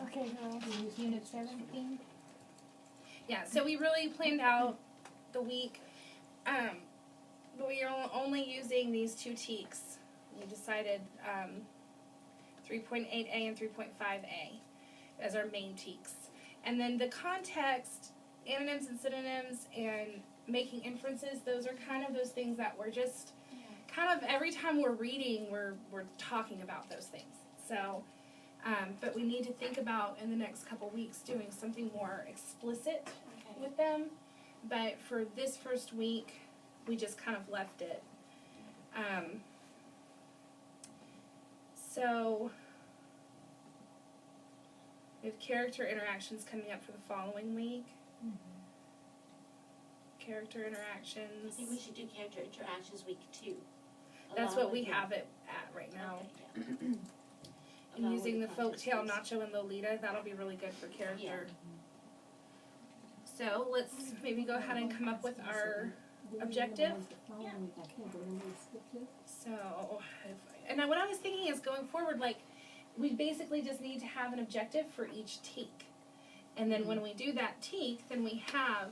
Okay, girls. Unit 17. Yeah, so we really planned out the week. But we are only using these two teaks. We decided 3.8A and 3.5A as our main teaks. And then the context, antonyms and synonyms, and making inferences, those are kind of those things that we're just kind of every time we're reading, we're talking about those things. So, but we need to think about in the next couple weeks doing something more explicit with them. But for this first week, we just kind of left it. So we have character interactions coming up for the following week. Character interactions. I think we should do character interactions week 2. That's what we have it at right now. Okay, And using the context folktale clues. Nacho and Lolita, that'll be really good for character. So let's maybe go ahead and come up with our objective. So, and what I was thinking is going forward, like, we basically just need to have an objective for each teak. And then when we do that teak, then we have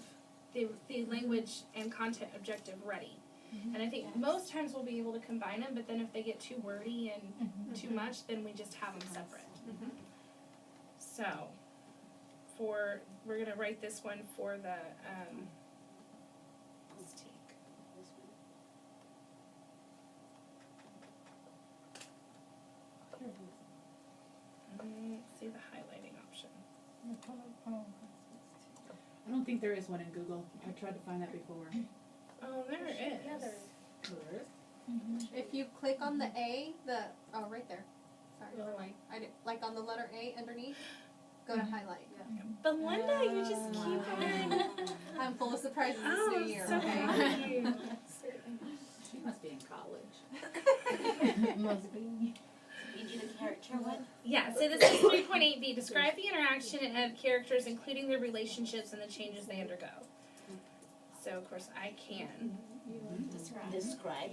the language and content objective ready. And I think most times we'll be able to combine them, but then if they get too wordy and too much, then we just have them separate. So, we're going to write this one for the, let's take. This one. Let's see the highlighting option. I don't think there is one in Google. I tried to find that before. Oh, there it is. Yeah, there is. If you click on the A, right there. Sorry, Oh. never mind. I did, like on the letter A underneath, go to highlight. Belinda, you just keep on. I'm full of surprises this Oh, new year, so okay? cute. She must be in college. Must be. You do the character one? Yeah, so this is 3.8b. Describe the interaction of characters, including their relationships and the changes they undergo. So, of course, I can. Describe.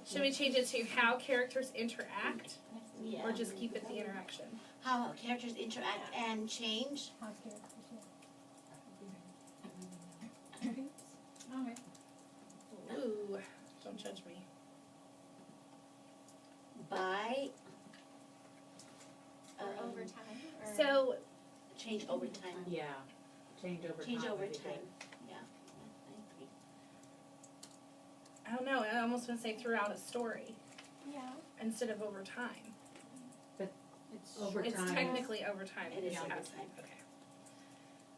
Should we change it to how characters interact, Yeah. or just keep it the interaction? How characters interact and change. Alright. Ooh, don't judge me. By Over time? Or So, change over time. Yeah. Change over Change time. over would be time. good. Yeah, I agree. I don't know, I almost want to say throughout a story Yeah. instead of over time. Over It's time. technically over time. It is yeah. over time. Okay.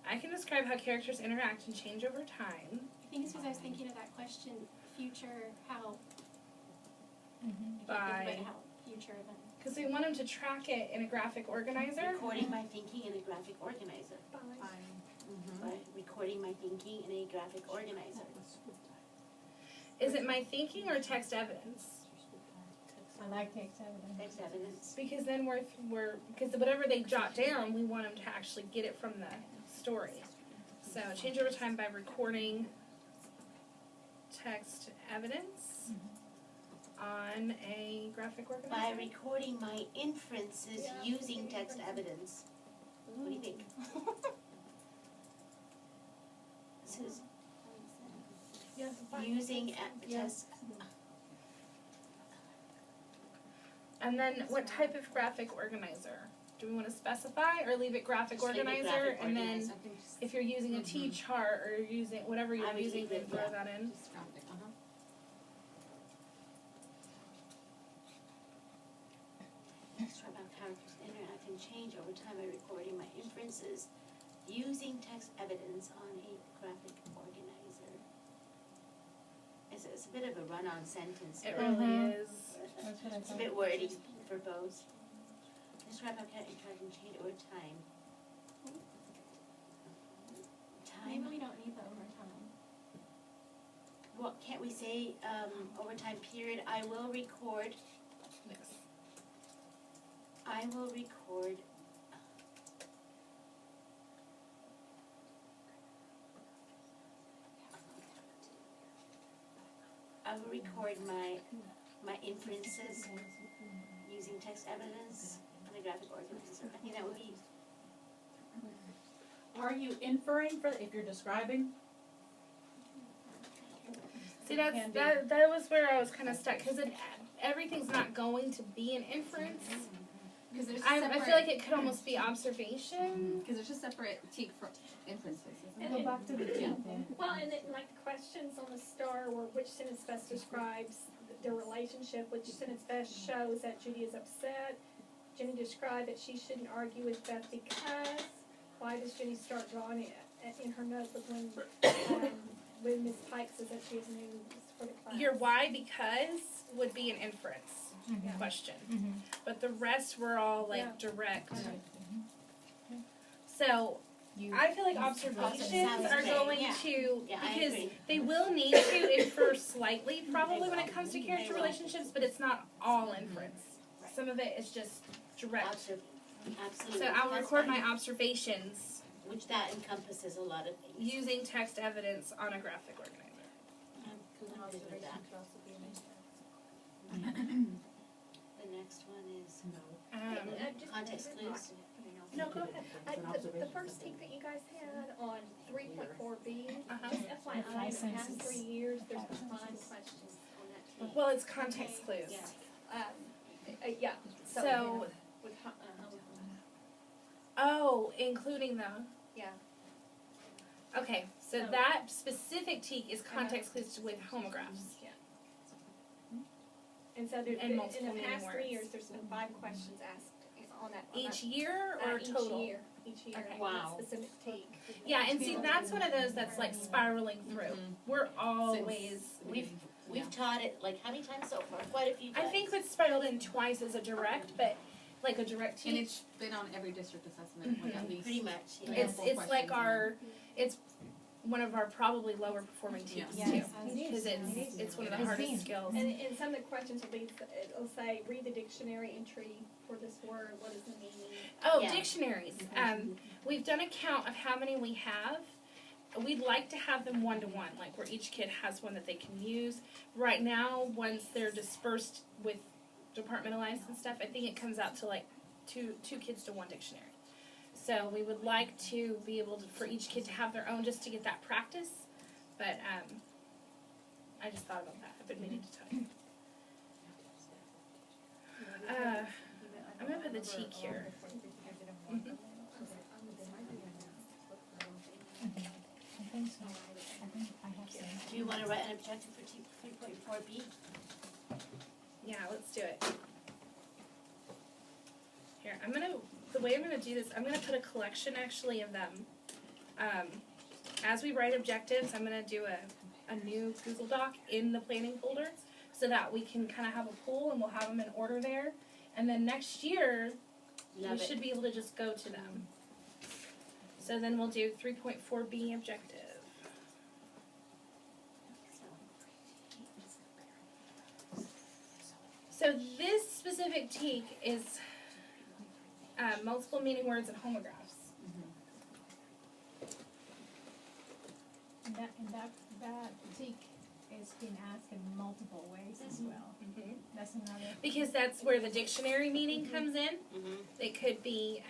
I can describe how characters interact and change over time. I think it's because I was thinking of that question, future, how, if you think By- about how future events. Because we want them to track it in a graphic organizer. Recording my thinking in a graphic organizer. By recording my thinking in a graphic organizer. Is it my thinking or text evidence? I like text evidence. Text evidence. Because then we're because whatever they jot down, we want them to actually get it from the story. So change over time by recording text evidence on a graphic By organizer. recording my inferences using text evidence. What do you think? This is using test. And then what type of graphic organizer? Do we want to specify or leave it graphic Just leave it organizer? graphic And then organizer. if you're using a T-chart or you're using whatever I you're would using, leave then it, throw yeah. that in. Describe how characters interact and change over time by recording my inferences using text evidence on a graphic organizer. It's a bit of a run-on sentence. It but really is. That's what I It's a thought. bit wordy, verbose. Describe how characters interact and change over time. Maybe Time? we don't need the overtime. What, can't we say, over time period, I will record, Yes. I will record I will record my my inferences using text evidence on a graphic organizer. I think that would be, Are you inferring if you're describing? See, Can be. that was where I was kind of stuck, because everything's not going to be an inference. Because there's I feel like it could almost be observation. because there's a separate teak for inferences, isn't Go it? back to the Yeah. Well, and then like the questions on the star were which sentence best describes their relationship, which sentence best shows that Judy is upset. Jenny described that she shouldn't argue with Beth because. Why does Jenny start drawing it in her notebook when Miss Pike says that she has news for the class? Your why because would be an inference question, but the rest were all like Yeah. direct. So I feel like observations sounds are great, going yeah. to Yeah, I because agree. they will need to infer slightly probably when it comes to character relationships, but it's not all inference. Right. Some of it is just direct. absolutely. So I'll That's record my fine. observations Which that encompasses a lot of things. using text evidence on a graphic organizer. I'm good with that. The next one is context clues. No, go ahead. The first take that you guys had on 3.4B, Uh-huh. just FYI, in the past Licenses. 3 years, there's been 5 questions on that take. Well, it's context clues. Yeah. Yeah, So, with, oh, including them. yeah. Okay, so So- that specific teak is context clues with homographs. And so there, And in multiple the meaning past 3 words. years, there's been 5 questions asked on that. Each year or each total? year, each year, Okay. on Wow. that specific take. Yeah, and see, that's one of those that's like spiraling through. We're always, We've taught it like how many times so far? Quite a few times. I think it's spiraled in twice as a direct, but like a direct And teach. it's been on every district assessment, like at least. Pretty much. Yeah. It's full it's like questions on our, it's one of our probably lower performing teams Yeah. too. Yes, it Because is. it's one of the It's hardest been. skills. And some of the questions will be, it'll say, read the dictionary entry for this word, what is the meaning? Oh, Yeah. dictionaries. We've done a count of how many we have. We'd like to have them 1-to-1, like where each kid has one that they can use. Right now, once they're dispersed with departmentalized and stuff, I think it comes out to like two kids to one dictionary. So we would like to be able to, for each kid to have their own just to get that practice. But I just thought about that. I've been meaning to tell you. I'm gonna put the teak here. Mhm. I think so. I think I have some. Do you want to write an objective for 3.4B? Yeah, let's do it. Here, the way I'm gonna do this, I'm gonna put a collection actually of them. As we write objectives, I'm gonna do a new Google Doc in the planning folder so that we can kind of have a pool and we'll have them in order there. And then next year, Love we it. should be able to just go to them. So then we'll do 3.4B objective. So this specific teak is multiple meaning words and homographs. And that teak is being asked in multiple ways as well. That's another. Because that's where the dictionary meaning comes in. Mhm. It could be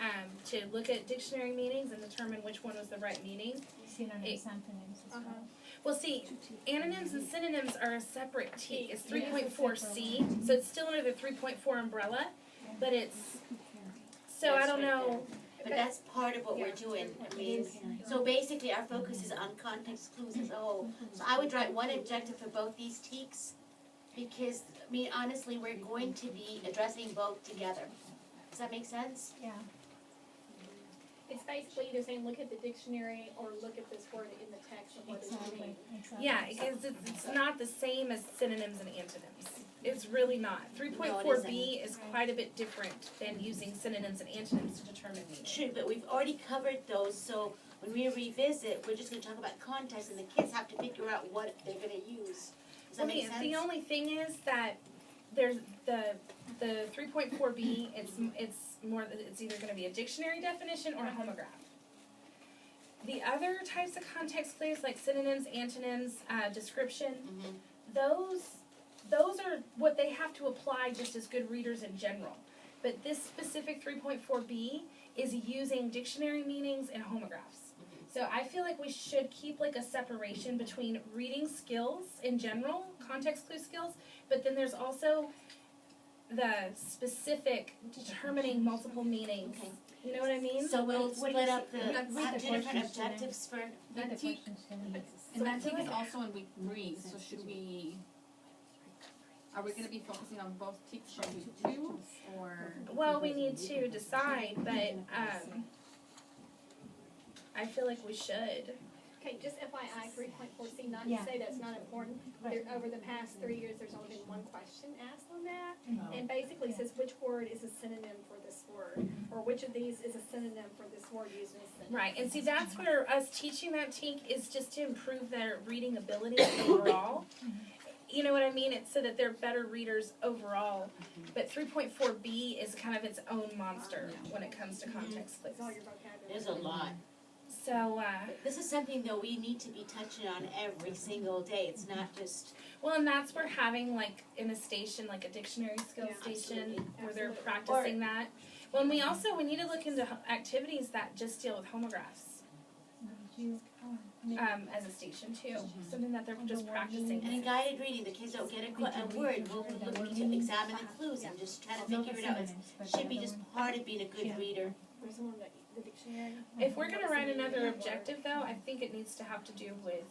to look at dictionary meanings and determine which one was the right meaning. Synonyms, antonyms as well. Well, see, antonyms and synonyms are a separate teak. It's 3.4C, so it's still under the 3.4 umbrella, but it's, so I That's don't right know. But that's part of what we're doing. I mean, so basically our focus is on context clues as a whole. So I would write one objective for both these teaks because, I mean, honestly, we're going to be addressing both together. Does that make sense? Yeah. It's basically either saying, look at the dictionary or look at this word in the text and what does it mean. Exactly. Yeah, because it's not the same as synonyms and antonyms. It's really not. 3.4B is quite a bit different than using synonyms and antonyms to determine meaning. True, but we've already covered those, so when we revisit, we're just gonna talk about context and the kids have to figure out what they're gonna use. Does that make sense? The only thing is that there's the 3.4B, it's either gonna be a dictionary definition or a homograph. The other types of context clues like synonyms, antonyms, description, Mhm. those those are what they have to apply just as good readers in general. But this specific 3.4b is using dictionary meanings and homographs. So I feel like we should keep like a separation between reading skills in general, context clue skills, but then there's also the specific determining multiple meanings. Okay. You know what I mean? So we'll What split is up the, it? have Read the two different questions, Jeanette. objectives for, Read the teak- questions to me. And that team is also in week 3, so should we, are we gonna be focusing on both teaks from week 2, or? Well, we need to decide, but I feel like we should. Okay, just FYI, 3.4C, not to Yeah. say that's not important. There, over the past 3 years, there's only been one question asked on that. Mhm. And basically says which word is a synonym for this word, or which of these is a synonym for this word used in a sentence. Right, and see, that's where us teaching that teak is just to improve their reading ability overall. You know what I mean? It's so that they're better readers overall. But 3.4b is kind of its own monster when it comes to context clues. It's all your vocabulary. there's a lot. So, This is something though we need to be touching on every single day. It's not just, well, and that's where having like in a station, like a dictionary skills Yeah, station, absolutely. where they're Absolutely. practicing that. Well, and we need to look into activities that just deal with homographs as a station too. Something that they're just practicing. and in guided reading, the kids don't get a word. We'll be looking to examine the clues and just try to figure it out. It should be just part of being a good reader. There's one that, the dictionary. If we're gonna write another objective though, I think it needs to have to do with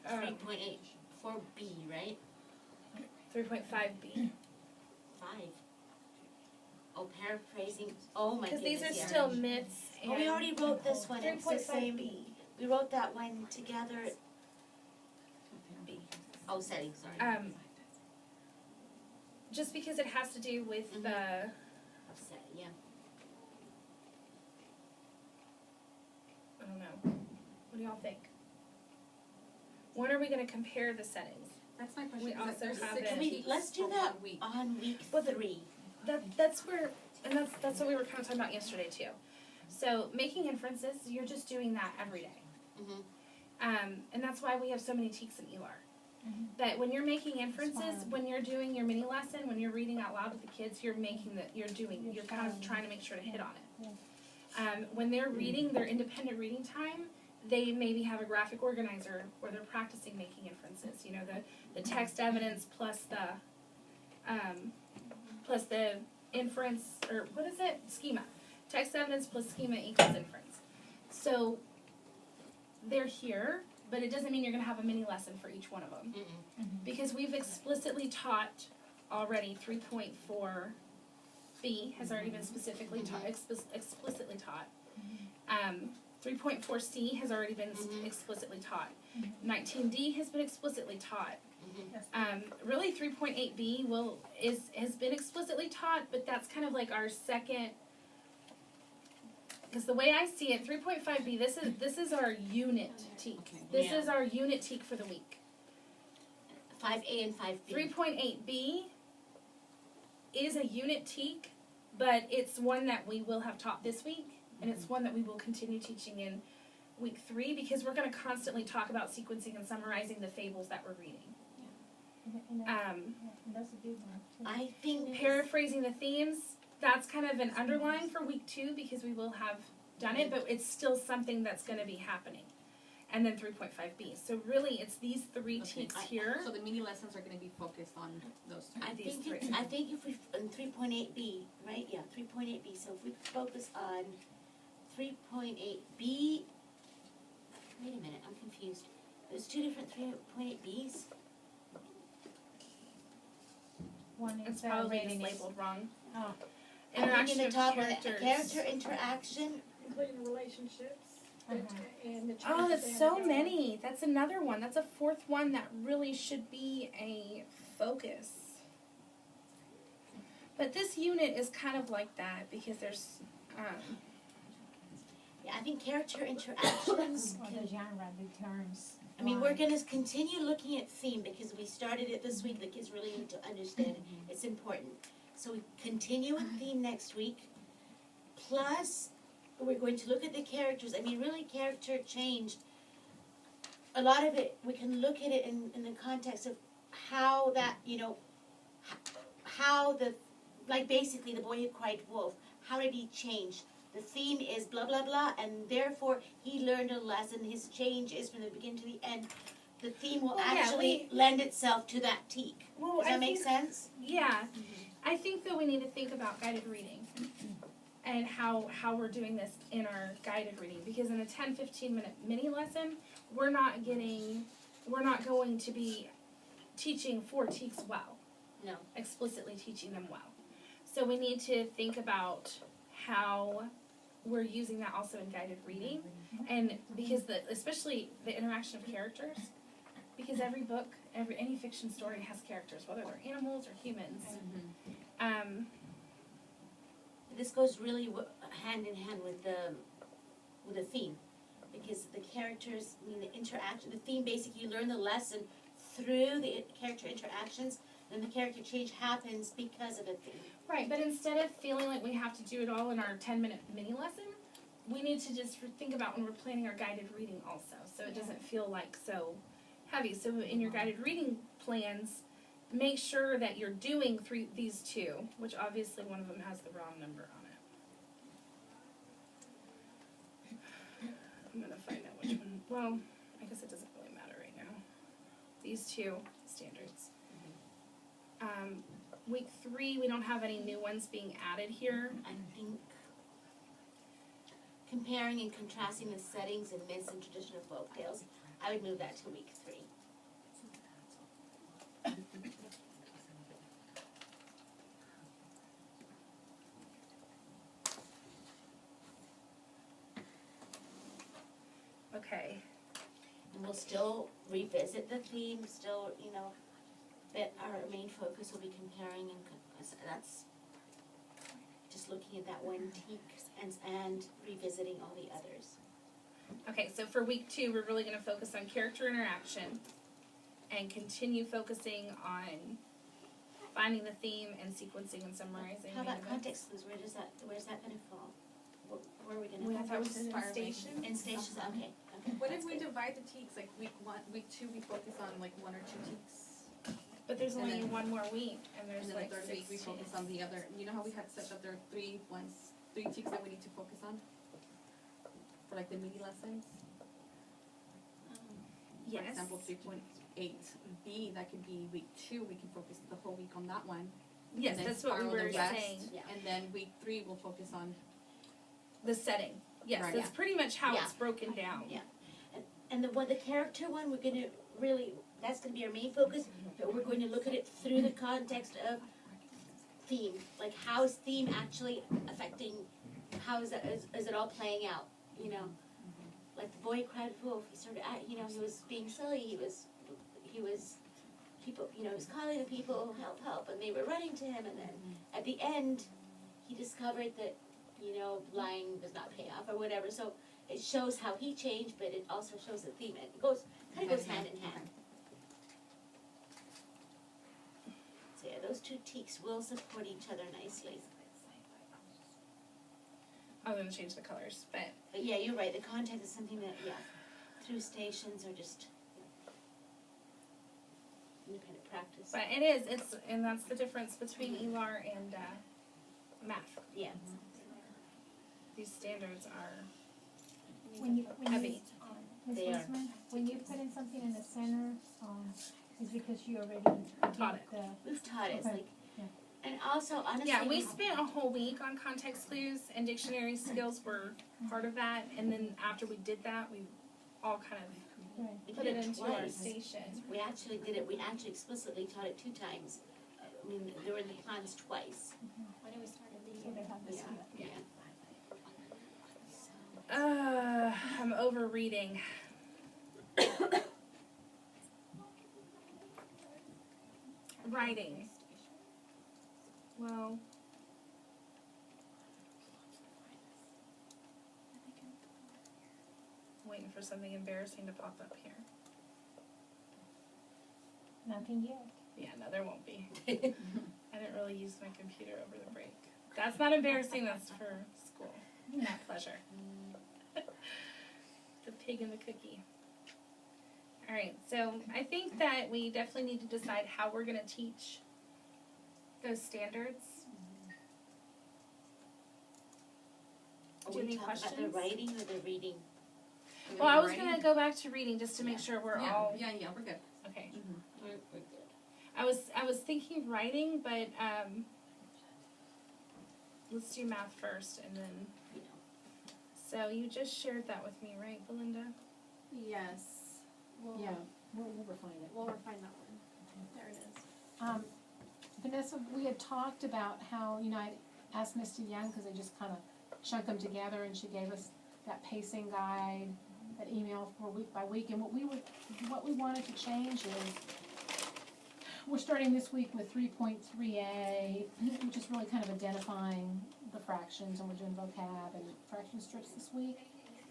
3.8, 4B, right? 3.5b. 5. Oh, paraphrasing, oh my Because goodness, these are yeah. still myths and. Oh, we already wrote this one, it's the same, 3.5b. we wrote that one together. Oh, setting, sorry. Just because it has to do with Mhm. the, Yeah. I don't know, what do y'all think? When are we gonna compare the settings? That's my question. We is that also there's have 6 it- Can we, teaks let's do for that 1 week. on week Well, 3. That's where, and that's what we were kind of talking about yesterday too. So making inferences, you're just doing that every day. Mhm. And that's why we have so many teaks in ELAR. Mhm. But when you're making inferences, fun. when you're doing your mini lesson, when you're reading out loud with the kids, you're kind of trying to make sure to hit on it. When they're reading their independent reading time, they maybe have a graphic organizer where they're practicing making inferences. You know, the text evidence plus the inference, or what is it? Schema. Text evidence plus schema equals inference. So they're here, but it doesn't mean you're going to have a mini lesson for each one of them. Because we've explicitly taught already 3.4b has already been specifically taught, explicitly taught. 3.4c has already been explicitly taught. 19d has been explicitly taught. Really 3.8b has been explicitly taught, but that's kind of like our second. Because the way I see it, 3.5b, this is our unit teak. This Yeah. is our unit teak for the week. 5A and 5B. 3.8b is a unit teak, but it's one that we will have taught this week, and it's one that we will continue teaching in week 3 because we're going to constantly talk about sequencing and summarizing the fables that we're reading. That's a good one too. I think Paraphrasing the themes, that's kind of an underline for week 2 because we will have done it, but it's still something that's going to be happening. And then 3.5b. So really, it's these 3 Okay. teaks here. So the mini lessons are gonna be focused on those 2. I these think three. I think if we in 3.8b, right? Yeah, 3.8b. So if we focus on 3.8b. Wait a minute, I'm confused. There's 2 different 3.8b's. One It's is probably rating just is- labeled wrong. Oh. I think Interaction in of the top characters. of the character interaction. Including relationships and the. Oh, that's changes so in- many. That's another one. That's a 4th one that really should be a focus. But this unit is kind of like that because there's, Yeah, I think character interactions. Or the genre, the terms. I mean, we're gonna continue looking at theme because we started it this week. The kids really need to understand it. It's important. So we continue with theme next week. Plus, we're going to look at the characters. I mean, really, character change. A lot of it, we can look at it in the context of how that, how the, like basically the boy who cried wolf, how did he change? The theme is blah, blah, blah, and therefore he learned a lesson. His change is from the beginning to the end. The theme will Well, yeah, actually lend itself to that teak. Well, Does that make sense? Yeah. I think that we need to think about guided reading and how we're doing this in our guided reading, because in a 10-15 minute mini lesson, we're not going to be teaching 4 teaks well. No. Explicitly teaching them well. So we need to think about how we're using that also in guided reading, and because especially the interaction of characters, because every book, any fiction story has characters, whether they're animals or humans. This goes really hand in hand with the theme, because the characters, the interaction, the theme basically you learn the lesson through the character interactions, and the character change happens because of a theme. Right, but instead of feeling like we have to do it all in our 10-minute mini lesson, we need to just think about when we're planning our guided reading also, so it doesn't feel like so heavy. So in your guided reading plans, make sure that you're doing these 2, which obviously one of them has the wrong number on it. I'm going to find out which one. Well, I guess it doesn't really matter right now. These 2 standards. Week 3, we don't have any new ones being added here. I think comparing and contrasting the settings and myths and traditional folk tales, I would move that to week 3. Okay. And we'll still revisit the theme, still, but our main focus will be comparing that's just looking at that one teak and revisiting all the others. Okay, so for week 2, we're really going to focus on character interaction and continue focusing on finding the theme and sequencing and summarizing. How about the events. context clues? Where's that gonna fall? Where are we gonna? We have was to in inspiring. station. In stations. Okay. What that's if we good. divide the teaks, like week 1, week 2, we focus on like 1 or 2 teaks, But there's And only then- one more week, and and there's then like the third week we 6 focus on the other. You know how we had said that there are 3 teaks that we need to focus on for like the mini lessons. For Yes. example, 3.8B, that could be week 2. We can focus the whole week on that one. Yes, and then that's what we spiral the were rest, saying. Yeah. And then week 3 we'll focus on. The setting. Yes, Right, that's pretty much how Yeah. it's broken down. Yeah. And the character one, we're gonna really, that's gonna be our main focus, but we're going to look at it through the context of theme. Like, how is theme actually affecting, how is it all playing out, Like the boy who cried wolf, he started, he was being silly, he was people, he was calling the people, help, help, and they were running to him, and then at the end, he discovered that, lying does not pay off or whatever, so it shows how he changed, but it also shows the theme, and it goes hand in hand. So yeah, those 2 teaks will support each other nicely. I'm going to change the colors, but But yeah, you're right, the content is something that, through stations or just independent practice. it is. And that's the difference between ELAR and math. Yeah. These standards are When you, heavy. Ms. They are. Wiseman, when you put in something in the center, is because you already Taught it. did We've taught it, it's Okay. like, Yeah. and also honestly. Yeah, we spent a whole week on context clues, and dictionary skills were part of that. And then after we did that, we all kind of right. we put did it into our twice. station. We actually did it, we actually explicitly taught it 2 times. I mean, they were in the plans twice. When we started the So they have this. Yeah. I'm over reading. Writing. Well, waiting for something embarrassing to pop up here. Nothing yet. Yeah, no, there won't be. I didn't really use my computer over the break. That's not embarrassing, that's for school. Not pleasure. The pig and the cookie. Alright, so I think that we definitely need to decide how we're gonna teach those standards. Are Do you have we any talking about the questions? writing or the reading? Well, I was gonna go back to reading just to make sure we're Yeah, all, yeah, we're good. okay. We're good. I was thinking writing, but, let's do math first and then, You know. so you just shared that with me, right, Belinda? Yes. We'll, Yeah, we'll refine it. we'll refine that one. There it is. Vanessa, we had talked about how, you know, I asked Misty Young, cause they just kinda chunk them together, and she gave us that pacing guide, that email for week by week, and what we wanted to change is, we're starting this week with 3.3A, which is really kind of identifying the fractions, and we're doing vocab and fraction strips this week.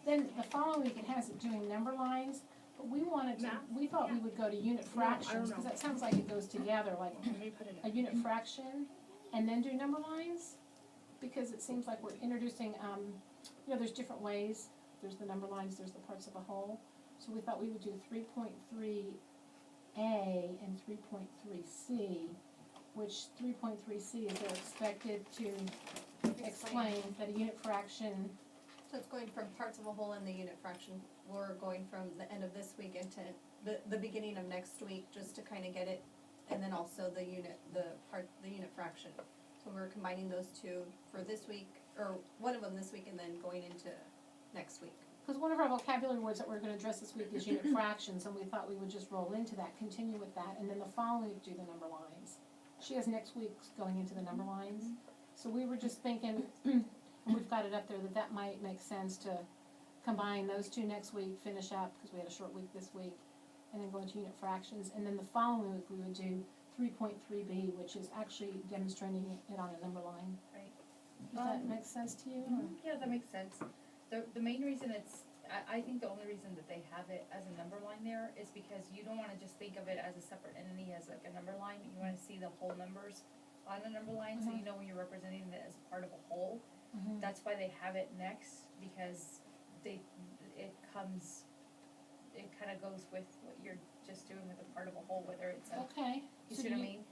Then the following week, it has it doing number lines, but we wanted to, Math? we thought we would go to unit No, I don't fractions, know. cause that sounds like it goes together, like Let me put it a unit fraction and then do number lines, because it seems like we're introducing, you know, there's different ways. There's the number lines, there's the parts of a whole. So we thought we would do 3.3A and 3.3C, which 3.3C is they're expected to explain that a unit fraction, So it's going from parts of a whole and the unit fraction. We're going from the end of this week into the beginning of next week, just to kind of get it, and then also the unit fraction. So we're combining those two for this week, or one of them this week, and then going into next week. because one of our vocabulary words that we're gonna address this week is unit fractions, and we thought we would just roll into that, continue with that, and then the following week do the number lines. She has next week's going into the number lines, so we were just thinking, and we've got it up there, that might make sense to combine those two next week, finish up, because we had a short week this week, and then go into unit fractions, and then the following week we would do 3.3B, which is actually demonstrating it on a number line. Right. Does that make sense to you? or- Yeah, that makes sense. The main reason I think the only reason that they have it as a number line there is because you don't wanna just think of it as a separate entity, as like a number line, you wanna see the whole numbers on a number line, so you know when you're representing it as part of a whole. Mhm. That's why they have it next, because it kinda goes with what you're just doing with a part of a whole, whether it's a, Okay, you so see what I mean?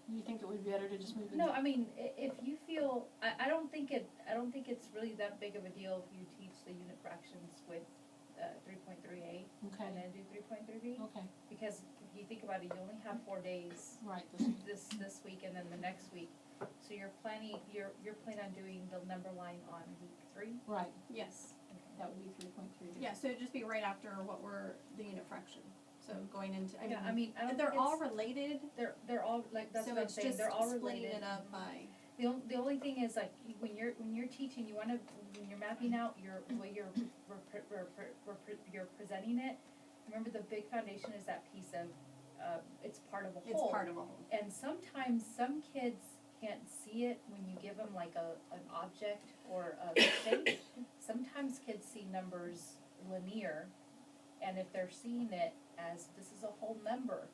you think it would be better to just move it? No, I mean, if you feel, I don't think it's really that big of a deal if you teach the unit fractions with, 3.3A Okay, and then do 3.3B, okay, because if you think about it, you only have 4 days right, this week and then the next week. So you're planning on doing the number line on week 3? right, Yes. that would be 3.3. Yeah, so it'd just be right after what were the unit fraction. So going into, Yeah, I mean, I don't they're think all it's, related, they're all, like, that's so what I'm it's saying, just they're all splitting related. it up by, The only thing is, like, when you're teaching, when you're mapping out the way you're presenting it, remember the big foundation is that piece of, it's part of a it's whole. part of a whole. And sometimes some kids can't see it when you give them like an object or a shape. Sometimes kids see numbers linear, and if they're seeing it as this is a whole number,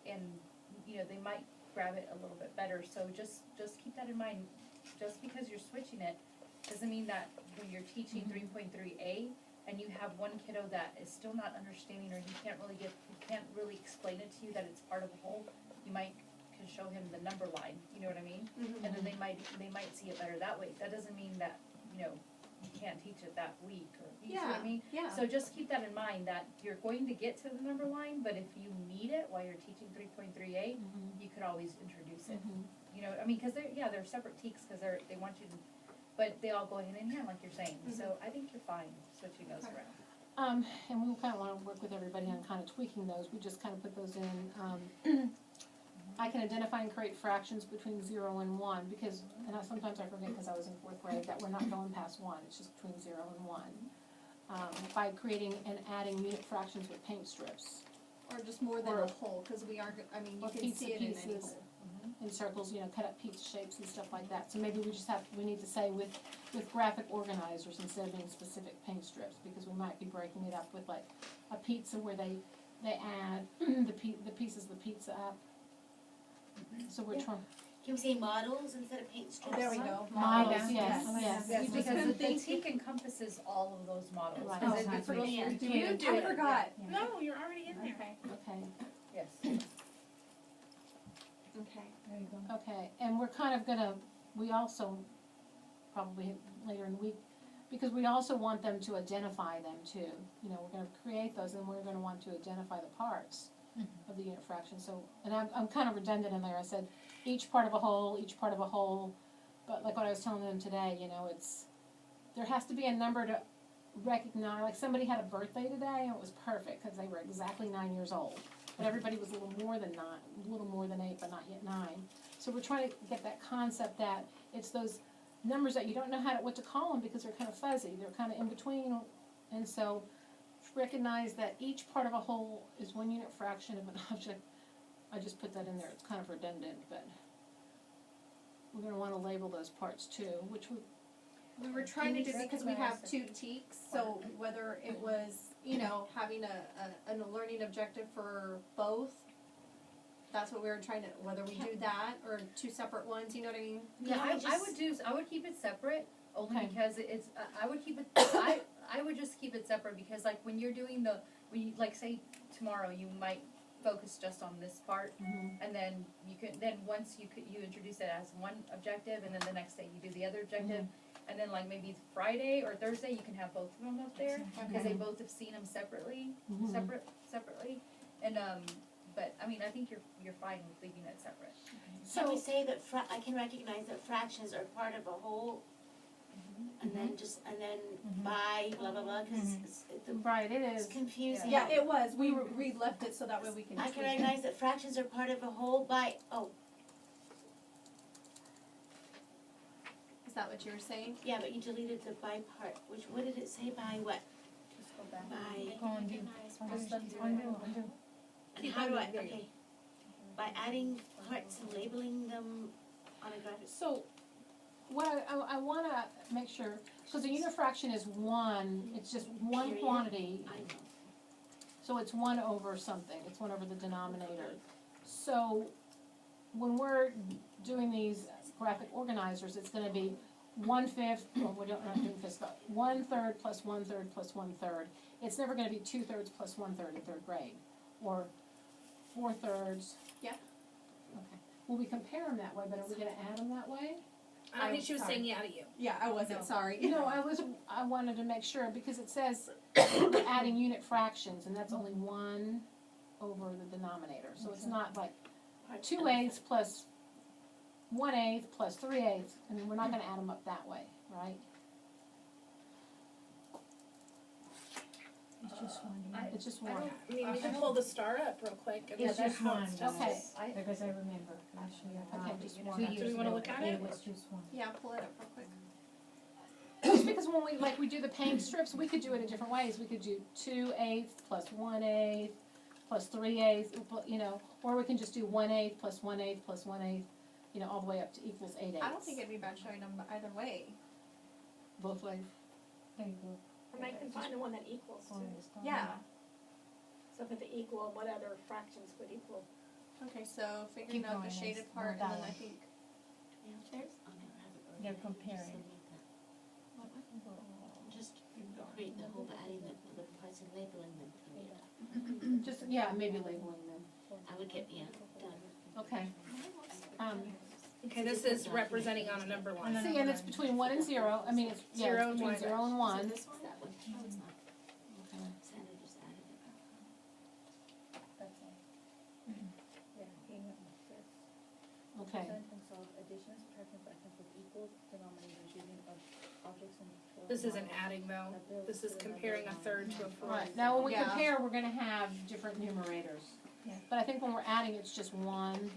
and they might grab it a little bit better. So just keep that in mind. Just because you're switching it doesn't mean that when you're teaching 3.3A and you have one kiddo that is still not understanding, or you can't really explain it to you that it's part of a whole, you can show him the number line, you know what I mean? And then they might see it better that way. That doesn't mean that, you can't teach it that week, or, you see what I mean? Yeah. So just keep that in mind, that you're going to get to the number line, but if you need it while you're teaching 3.3A, you could always introduce it. You know, I mean, cause they're separate teaks, cause they want you to, but they all go hand in hand, like you're saying, so I think you're fine switching those Okay. around. And we kinda wanna work with everybody on kinda tweaking those, we just kinda put those in, I can identify and create fractions between 0 and 1, because, sometimes I forget because I was in 4th grade, that we're not going past 1, it's just between 0 and 1. By creating and adding unit fractions with paint strips, Or just more than Or- a whole, cause we are, you or can pizza see it in any pieces. whole. In circles, cut up pizza shapes and stuff like that, so maybe we need to say with graphic organizers instead of being specific paint strips, because we might be breaking it up with like a pizza where they add the pieces of the pizza up. So we're trying, Can we say models instead of paint strips? There we go. Models, Models, yes, yes. yes. Yes. Because the Thank you. teak encompasses all of those models. Right. 'Cause Oh, it's okay. really- Yeah. You do it. I forgot. No, you're already in there. Okay. Okay, Yes. Okay. There you go. okay, and we're kind of gonna, we also, probably later in the week, because we also want them to identify them too. You know, we're gonna create those and we're gonna want to identify the parts of the unit fraction, so, and I'm kind of redundant in there, I said each part of a whole, each part of a whole, but like what I was telling them today, you know, it's, there has to be a number to recognize, like somebody had a birthday today and it was perfect, cause they were exactly 9 years old. But everybody was a little more than 9, a little more than 8, but not yet 9. So we're trying to get that concept that it's those numbers that you don't know what to call them because they're kind of fuzzy, they're kind of in between, and so recognize that each part of a whole is one unit fraction of an object. I just put that in there, it's kind of redundant, but we're gonna wanna label those parts too, which We were trying to do, because we have Recognize two teaks, so whether it was, you know, having a learning objective for both, that's what we were trying to, whether we do that or two separate ones, you know what I mean? Yeah, Can I I would keep it separate, only Okay. because it's, I would keep it, I would just keep it separate, because like when you're doing when you, like say tomorrow, you might focus just on this part, and then once you introduce it as one objective, and then the next day you do the other objective, and then like maybe Friday or Thursday, you can have both of them up there, because they both have seen them separately, separately, and but I mean, I think you're fine with leaving it separate. Can we so, say that I can recognize that fractions are part of a whole, and then by blah blah blah, because right, it it's is, confusing. Yeah, it was, we left it so that way we can. I can tweak it. recognize that fractions are part of a whole by, Is that what you were saying? yeah, but you deleted the by part, what did it say by what? Just go back. How do I, okay. By adding parts and labeling them on a graphic. so, what I wanna make sure, cause a unit fraction is one, it's just one Period. quantity, I know. so it's 1 over something, it's 1 over the denominator. So, when we're doing these graphic organizers, it's gonna be 1/5, well, we're not doing fifths, but 1/3 plus 1/3 plus 1/3. It's never gonna be 2/3 plus 1/3 in 3rd grade, or 4/3. Yeah. Okay, will we compare them that way, but are we gonna add them that way? I think she was saying yeah to you. Yeah, I wasn't, sorry. No, I wanted to make sure, because it says we're adding unit fractions, and that's only 1 over the denominator, so it's not like 2/8 plus 1/8 plus 3/8, I mean, we're not gonna add them up that way, right? It's just one. It's just I 1. don't- I mean, we can pull the star up real quick and It's look at just how one. it's done. Okay. Because I remember, actually, I Okay, found just it. one. Do we wanna look at it? It was just one. Yeah, pull it up real quick. Just because when we do the paint strips, we could do it in different ways, we could do 2/8 plus 1/8 plus 3/8, you know, or we can just do 1/8 plus 1/8 plus 1/8, you know, all the way up to equals 8/8. I don't think it'd be bad showing them either way. Both ways. There you go. And they can find the one that equals Oh, to. it's gone. Yeah. So if it equal, what other fractions would equal? Okay, so figuring Keep out the going, shaded it's part, not and then that I one. think, Yeah, there's, oh, no, I have it already. They're Just comparing. delete that. Just create the whole adding the parts and labeling them, period. Just, yeah, maybe labeling them, I would get, yeah, done. okay. Okay, this is representing on a number line. See, and it's between 1 and 0, I mean, it's, yeah, 0 it's and between 1. 0 and So 1. this one? That one? No, it's not. Okay. Sandra just added it. That's all. Yeah. Okay, Sentence of addition, subtraction, fractions with equal denominators using objects and. This isn't adding though. This is comparing a third to a fourth. right, now when we Yeah. compare, we're gonna have different numerators. Yeah. But I think when we're adding, it's just 1,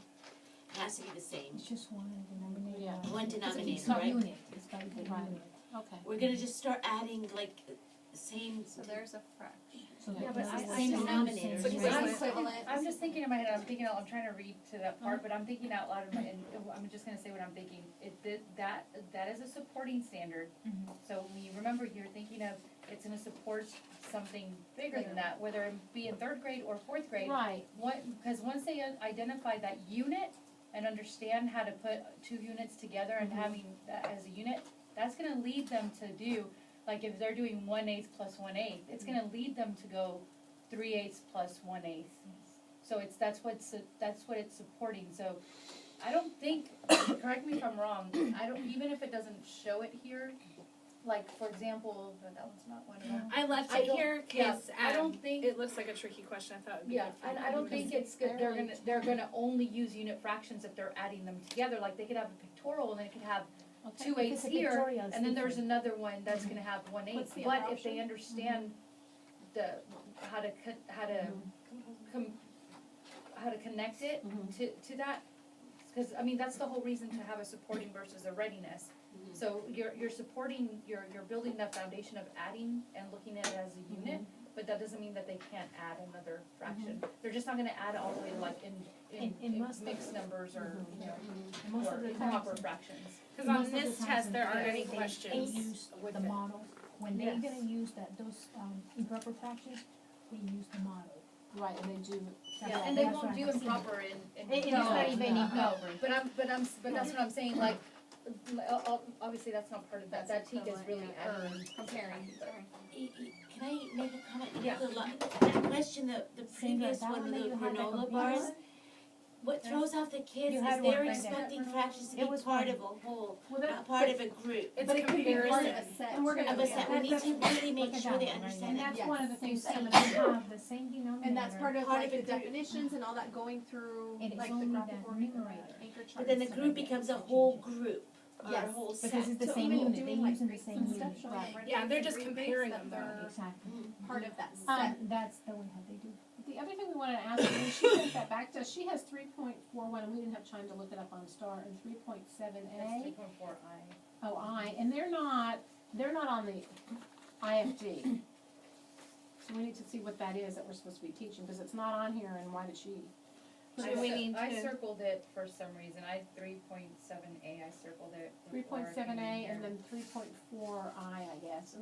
It has to be the same. It's just one denominator. Yeah. One It's denominator, not right? unit, it's got to be Right. unit. okay. We're gonna just start adding like same. so there's a fraction. So Yeah, that but this I- is I Same just- denominator. So right? I'm- Equivalent. I'm just thinking in my head, I'm trying to read to that part, but I'm thinking out loud, and I'm just gonna say what I'm thinking. That is a supporting standard. So when you remember, you're thinking of, it's gonna support something bigger than that, whether it be in 3rd grade or 4th grade. Right, Because once they identify that unit, and understand how to put two units together and having that as a unit, that's gonna lead them to do, like if they're doing 1/8 plus 1/8, it's gonna lead them to go 3/8 plus 1/8. So that's what it's supporting, so I don't think, correct me if I'm wrong, even if it doesn't show it here, like, for example, that one's not one of them. I left I it don't- here yeah, because I don't think- it looks like a tricky question. I thought it would be Yeah, good for and I don't think it's good, fairly they're gonna only use unit fractions if they're adding them together, like they could have a pictorial and they could have Okay. 2/8 here, pictorial, it's and then there's different. another one that's gonna have 1/8. What's the But if they adoption? understand the, how to connect it to that, cause I mean, that's the whole reason to have a supporting versus a readiness. So you're supporting, you're building that foundation of adding and looking at it as a unit, but that doesn't mean that they can't add another fraction. They're just not gonna add all the way like in most of mixed numbers or, you know, Most or of the time, improper fractions. Because on most of the this times test, in there aren't class, any they questions. use with the it. model, when they're Yes. gonna use those improper fractions, they use the model. Right, and they do, Yeah, and they That's won't what do I have seen. improper in. It's No, not even no, improper. but that's what I'm saying, like, obviously that's not part of that, that teak is really adding. Comparing, sorry. Can I make a comment? Yeah. That question, the previous that one, one the that you had, the granola computer bars, one? what throws off the kids You is had one they're right there. expecting fractions to It be was part one. of a whole, well, that, not part of a group. It's But it could be part of comparison. a set. And we're gonna- Of a set, we need to really make Look at sure that they one right understand and that. that's one of the things You some of see, them they have the same denominator. And that's part of Part like of the a group. definitions and all that going through, It is like the only graphic that organ, numerator. anchor charts. But then the So group they becomes a get whole changes. group, or a Yes. whole set. Because it's the So same even unit, they doing like use in the Greeks same and unit. stuff, showing Right. red Yeah, Greeks they're and just green comparing Greeks, them, that though. Exactly. Mm. they're part of that set. That's the way how they do. the other thing we wanted to ask, when she sent that back to us, she has 3.41, and we didn't have time to look it up on STAR, and 3.7A. That's 3.4i. Oh, and they're not on the IFD. So we need to see what that is that we're supposed to be teaching, because it's not on here, and why did she? I circled it for some reason, I had 3.7a, I circled it. before I came in 3.7A here. and then 3.4I, I guess.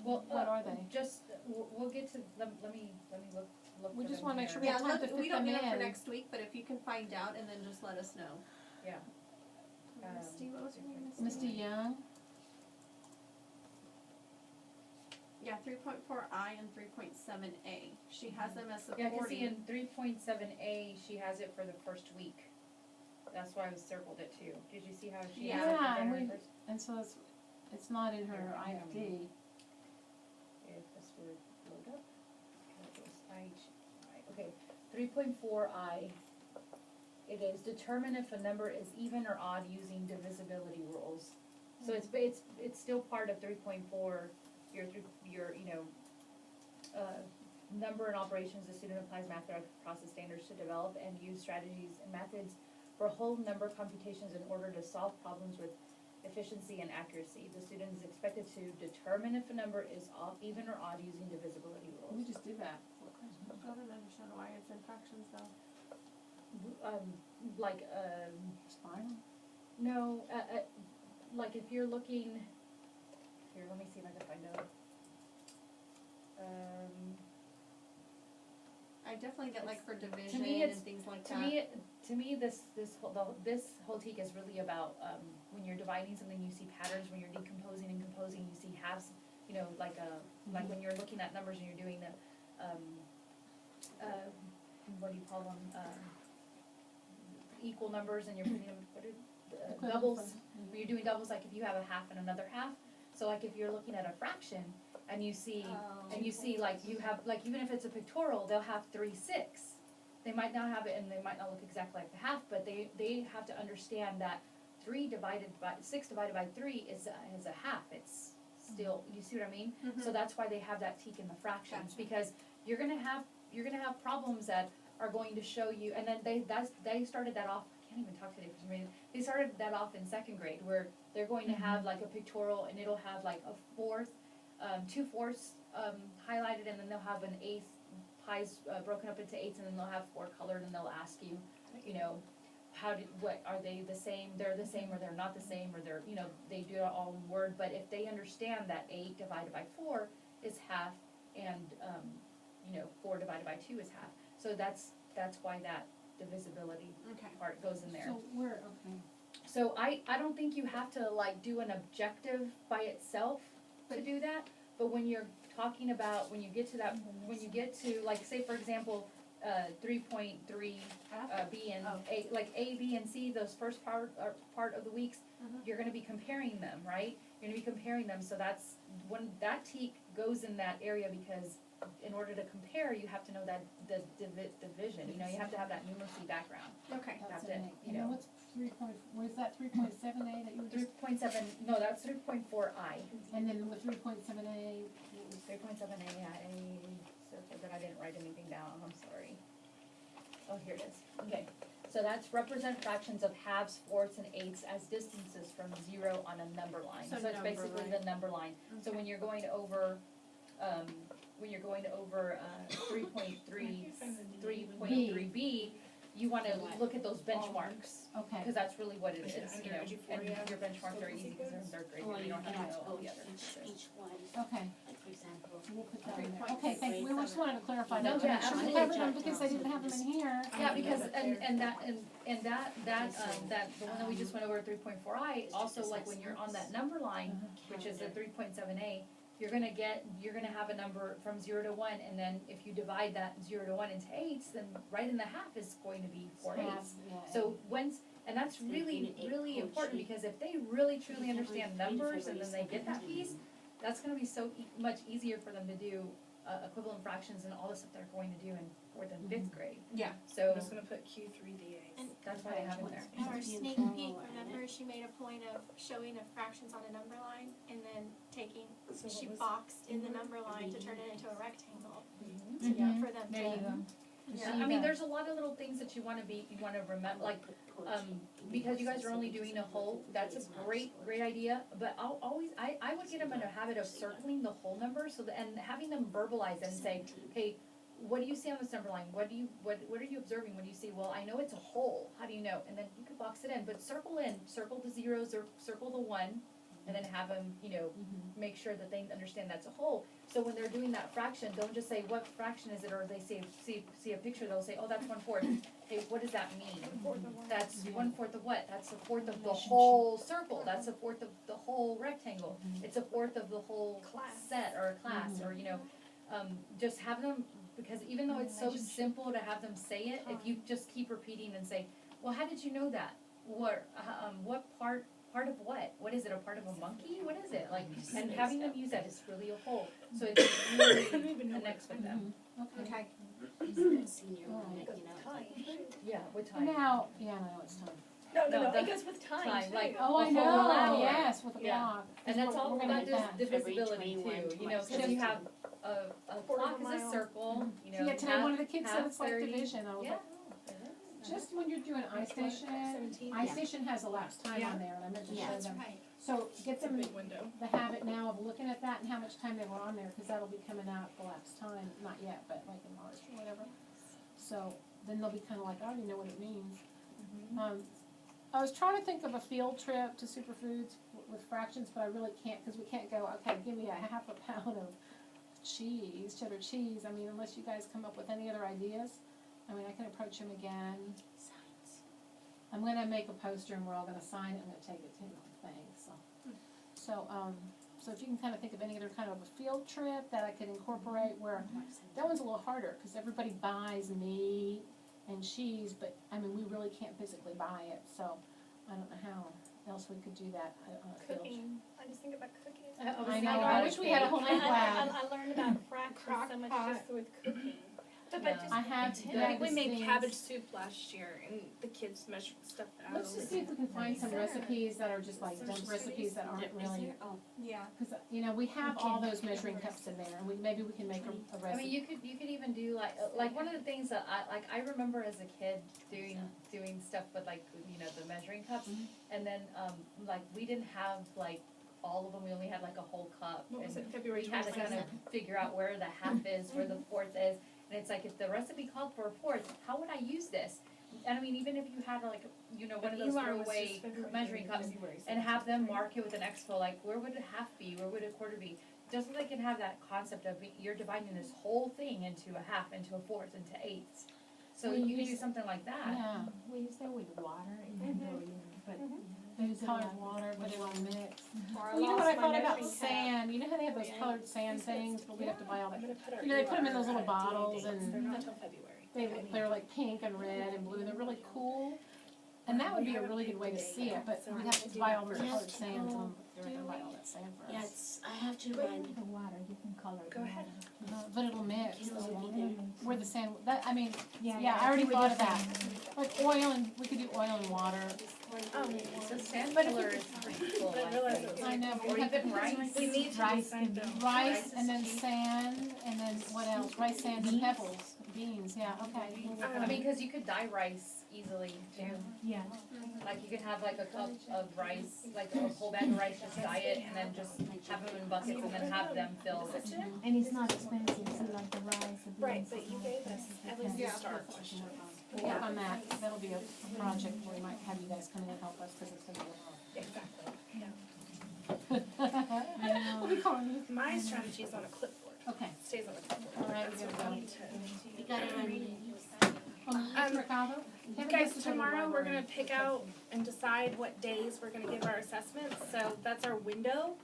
Well, What are they? Just, we'll get to, let me look We for just them wanna make here. sure we have Yeah, time to look, we fit don't them get it for in. next week, but if you can find out and then just let us know. Yeah. Misty, what was her name? Misty Young, Yeah, 3.4I and 3.7A. She has them as Yeah, I can see supporting. in 3.7a, she has it for the first week. That's why I circled it too. Did you see how she has it Yeah, for and January we- 1st? and so it's not in her Here, hang on a IFD. If this would load up. Okay, 3.4i. It is determine if a number is even or odd using divisibility rules. So it's still part of 3.4, your number and operations, the student applies mathematical process standards to develop and use strategies and methods for whole number computations in order to solve problems with efficiency and accuracy. The student is expected to determine if a number is even or odd using divisibility We rules. just did that. I don't understand why it's in fractions though. Spiral. No, like if you're looking, here, let me see if I can find out. I definitely get like for division it's- and things like To that. me, this whole teak is really about, when you're dividing something, you see patterns, when you're decomposing and composing, you see halves, like when you're looking at numbers and you're doing the, what do you call them, equal numbers and you're putting them, doubles, when you're doing doubles, like if you have a half and another half, so like if you're looking at a fraction, and you see, like you have, like even if it's a pictorial, they'll have 3/6. They might not have it and they might not look exactly like the half, but they have to understand that 6 divided by 3 is a half, it's still, you see what I mean? So that's why they have that teak in the fractions, Gotcha. because you're gonna have problems that are going to show you, and then they started that off, I can't even talk today for some reason, they started that off in second grade, where they're going to have like a pictorial, and it'll have like a fourth, 2/4 highlighted, and then they'll have an eighth, pies broken up into eighths, and then they'll have 4 colored, and they'll ask you, what, are they the same, they're the same, or they're not the same, or they're, they do it all in word, but if they understand that 8 divided by 4 is half, and, 4 divided by 2 is half, so that's why that divisibility Okay. part goes in there. So we're, okay. So I don't think you have to like do an objective by itself to do that, but when you're talking about, when you get to that, when you get to, like, say for example, 3.3, B and A, like A, B, and C, those first part of the weeks, you're gonna be comparing them, right? You're gonna be comparing them, so that's, when that teak goes in that area, because in order to compare, you have to know that, the division, you know, you have to have that numeracy background. Okay. That's Have an to, A. you And then know. what's 3.4, was that 3.7A that you were just, 3.7, no, that's 3.4I. and then with 3.7A, 3.7A, circle that I didn't write anything down, I'm sorry. Oh, here it is, okay. So that's represent fractions of halves, fourths, and eighths as distances from 0 on a number line. So So it's number basically line. the number line. So when you're going over, 3.3B, you wanna look at those benchmarks, okay. cause that's really what it Is it is, under you know. Euphoria? And your benchmarks are easy, cause they're in third grade, Or you you don't can have to have know all to the go others. so. each one, Okay, like for example. we'll put that in there. 3.7. Okay, thank you. We just wanted to clarify No, that. yeah, I'm sure we absolutely. covered them because they didn't have them in here. Yeah, because, and that, the one that we just went over, 3.4I, also like when you're on that number line, which is the 3.7A, you're gonna have a number from 0 to 1, and then if you divide that 0 to 1 into eighths, then right in the half is going to be 4 eighths. So and that's So really, unit eight really code important, sheet. because if they really truly understand numbers and then they get that piece, that's gonna be so much easier for them to do equivalent fractions and all the stuff they're going to do in 4th and 5th grade. Yeah. So I'm just gonna put Q3DA. that's why I have it there. In our sneak peek, remember, she made a point of showing the fractions on a number line and then taking, So what she was- boxed in the number line to turn it into a rectangle Mhm. for them There you to. go. Yeah, I mean, there's a lot of little things that you wanna remember, like, because you guys are only doing a whole, that's a great idea, but I would get them in a habit of circling the whole number, so that, and having them verbalize it and say, hey, what do you see on this number line, what are you observing, what do you see, well, I know it's a whole, how do you know, and then you could box it in, but circle the zeros, or circle the 1, and then have them, make sure that they understand that's a whole. So when they're doing that fraction, don't just say, what fraction is it, or they see a picture, they'll say, oh, that's 1/4. Hey, what does that mean? That's 1/4 of what? That's a fourth of the whole circle, that's a fourth of the whole rectangle. It's a fourth of the whole set or class, or, just have them, because even though it's so simple to have them say it, if you just keep repeating and say, well, how did you know that? What part of what? What is it, a part of a monkey? What is it? Like, and having them use that is really a whole, so it really connects with them. Okay. Senior All one, right. Yeah, with time. Now, yeah, I know it's time. No, No, it goes with time too. like, Oh, I before know, the hour. yes, with the Yeah. clock. And that's all We're gonna about get that. divisibility February too, 21 because you have a Quarter of clock a is a mile. circle, Yeah, today one of the kids said half, it's like 30. division. I was Yeah. like, just when you're doing iStation, 17. iStation has elapsed time on there, and I meant to show Yeah. them. Right. So get It's a them big window. the habit now of looking at that and how much time they were on there, because that'll be coming out elapsed time, not yet, but like in March or whatever. So then they'll be kinda like, I already know what it means. I was trying to think of a field trip to Superfoods with fractions, but I really can't, because we can't go, okay, give me a half a pound of cheese, cheddar cheese. I mean, unless you guys come up with any other ideas. I mean, I can approach him again. I'm gonna make a poster and we're all gonna sign it and I'm gonna take it to him, I think, so. So if you can kind of think of any other kind of a field trip that I could incorporate where, that one's a little harder, because everybody buys meat and cheese, but, I mean, we really can't physically buy it, so I don't know how else we could do that on a field trip. Cooking, I just think about cooking. I know, I wish we had a whole night lab. I learned about fractions so much just with cooking. But Yeah. just I have, pretend. yeah, I think we these made things. cabbage soup last year, and the kids measured stuff out. Let's just see if we can find some recipes that are just like dump recipes that aren't really, Yeah. because, we have all those measuring cups in there, and maybe we can make a I mean, recipe. you could even do like one of the things that I remember as a kid doing stuff with the measuring cups, and then like we didn't have like all of them, we only had like a whole cup. What was and it, February we had to 22nd? kind of figure out where the half is, where the fourth is, and it's like if the recipe called for a fourth, how would I use this? And I mean, even if you had like one of those Elar was throwaway just February measuring cups, and have them mark it with an expo, like where would a half be, where would a quarter be? Just so they can have that concept of you're dividing this whole thing into a half, into a fourth, into eighths. So We you can do use- something like that. Yeah, We use that with water, even though, you know, but. they use it colored like water, but it will mix. Or I Well, you know what I lost my thought about measuring tape. sand, you know how they have those Yeah. colored sand things, but we have to buy all that. I'm gonna put our You know, they put 'em in UR those little DA bottles dates. and They're not till February. They're like pink and red and blue, they're really cool. And that would be a really good way to see it, but we'd have to buy all those colored sands, and they're not gonna buy all that sand for Yeah, us. it's, I have to But run. the water, you can color the Go ahead. water. But it'll mix, It'll though, be won't there. it? Where the sand, that, I mean, Yeah, yeah, I already see what thought you're of that. saying. Like oil and, we could do oil and water. So sand But if color we- is pretty cool. Didn't realize it was I know, but Or we have to even put rice. We need to Rice decide can be- though. rice and then sand, and then what else? Rice, sand, and pebbles, beans, yeah, okay. We'll work I on mean, it. cause you could dye rice easily too. Yeah, Like you could have like a cup of rice, like a whole bag of rice, just dye it and then just have them in buckets and then have them fill Is it today? and it's not expensive, see, like the rice, the beans. Right, but you gave us at least Yeah. a start question. We'll work on that. That'll be a project where we might have you guys come in and help us, cause it's gonna be Exactly. a lot. We'll be calling you. My strategy is on a clipboard. Okay, Stays on the clipboard. all right, we That's gotta what go. we need to. We gotta run. Mr. Mercado? Guys, tomorrow we're gonna pick out and decide what days we're gonna give our assessments, so that's our window